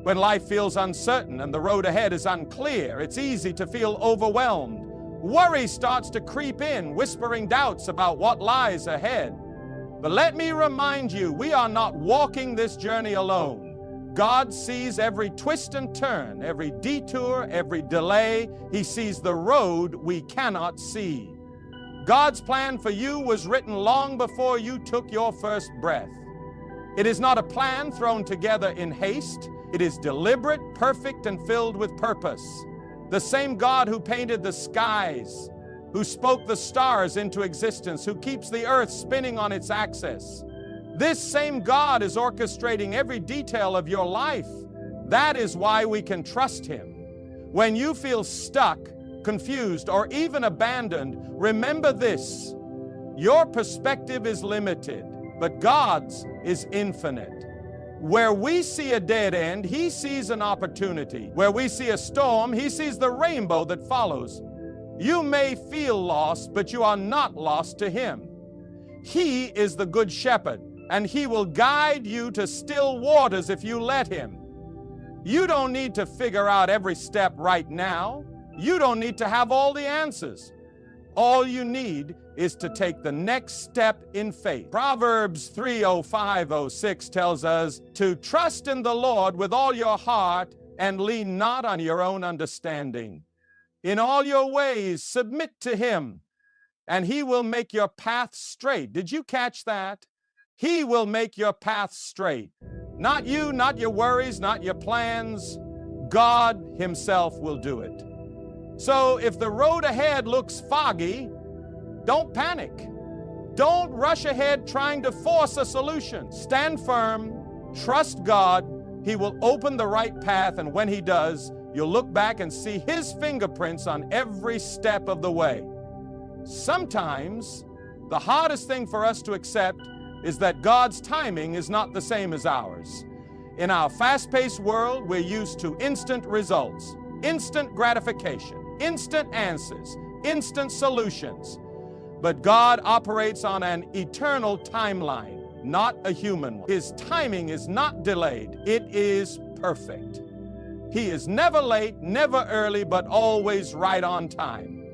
When life feels uncertain and the road ahead is unclear, it's easy to feel overwhelmed. Worry starts to creep in, whispering doubts about what lies ahead. But let me remind you, we are not walking this journey alone. God sees every twist and turn, every detour, every delay. He sees the road we cannot see. God's plan for you was written long before you took your first breath. It is not a plan thrown together in haste. It is deliberate, perfect, and filled with purpose. The same God who painted the skies, who spoke the stars into existence, who keeps the earth spinning on its axis. This same God is orchestrating every detail of your life. That is why we can trust Him. When you feel stuck, confused, or even abandoned, remember this: your perspective is limited, but God's is infinite. Where we see a dead end, He sees an opportunity. Where we see a storm, He sees the rainbow that follows. You may feel lost, but you are not lost to Him. He is the Good Shepherd, and He will guide you to still waters if you let Him. You don't need to figure out every step right now. You don't need to have all the answers. All you need is to take the next step in faith. Proverbs 3:05-06 tells us to trust in the Lord with all your heart and lean not on your own understanding. In all your ways submit to Him, and He will make your path straight. Did you catch that? He will make your path straight. Not you, not your worries, not your plans. God Himself will do it. So if the road ahead looks foggy, don't panic. Don't rush ahead trying to force a solution. Stand firm, trust God. He will open the right path, and when He does, you'll look back and see His fingerprints on every step of the way. Sometimes the hardest thing for us to accept is that God's timing is not the same as ours. In our fast-paced world, we're used to instant results, instant gratification, instant answers, instant solutions. But God operates on an eternal timeline, not a human one. His timing is not delayed. It is perfect. He is never late, never early, but always right on time.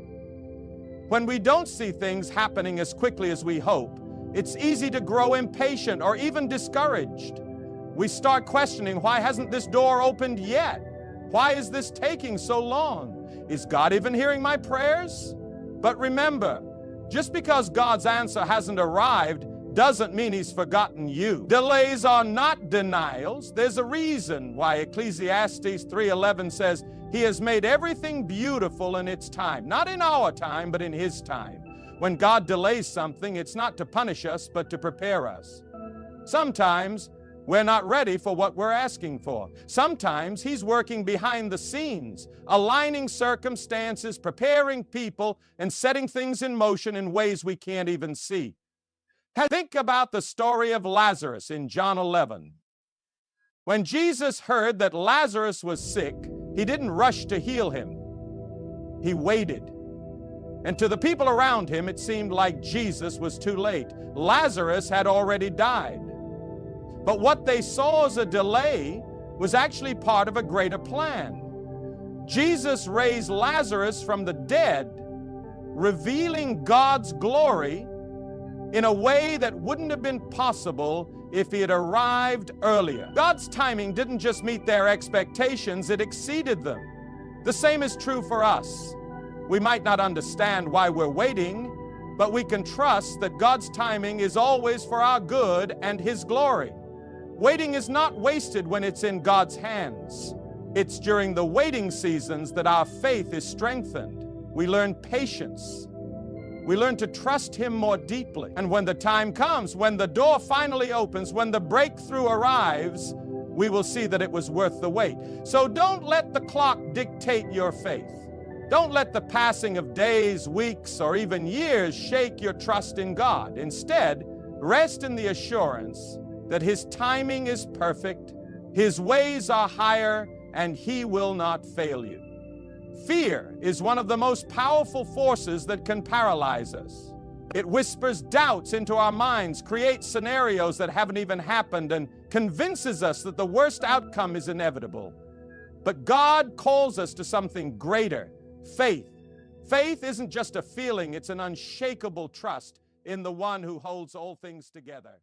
When we don't see things happening as quickly as we hope, it's easy to grow impatient or even discouraged. We start questioning, why hasn't this door opened yet? Why is this taking so long? Is God even hearing my prayers? But remember, just because God's answer hasn't arrived doesn't mean He's forgotten you. Delays are not denials. There's a reason why Ecclesiastes 3:11 says, He has made everything beautiful in its time. Not in our time, but in His time. When God delays something, it's not to punish us, but to prepare us. Sometimes we're not ready for what we're asking for. Sometimes He's working behind the scenes, aligning circumstances, preparing people, and setting things in motion in ways we can't even see. Think about the story of Lazarus in John 11. When Jesus heard that Lazarus was sick, He didn't rush to heal him. He waited. And to the people around Him, it seemed like Jesus was too late. Lazarus had already died. But what they saw as a delay was actually part of a greater plan. Jesus raised Lazarus from the dead, revealing God's glory in a way that wouldn't have been possible if He had arrived earlier. God's timing didn't just meet their expectations, it exceeded them. The same is true for us. We might not understand why we're waiting, but we can trust that God's timing is always for our good and His glory. Waiting is not wasted when it's in God's hands. It's during the waiting seasons that our faith is strengthened. We learn patience. We learn to trust Him more deeply. And when the time comes, when the door finally opens, when the breakthrough arrives, we will see that it was worth the wait. So don't let the clock dictate your faith. Don't let the passing of days, weeks, or even years shake your trust in God. Instead, rest in the assurance that His timing is perfect, His ways are higher, and He will not fail you. Fear is one of the most powerful forces that can paralyze us. It whispers doubts into our minds, creates scenarios that haven't even happened, and convinces us that the worst outcome is inevitable. But God calls us to something greater, faith. Faith isn't just a feeling, it's an unshakable trust in the one who holds all things together.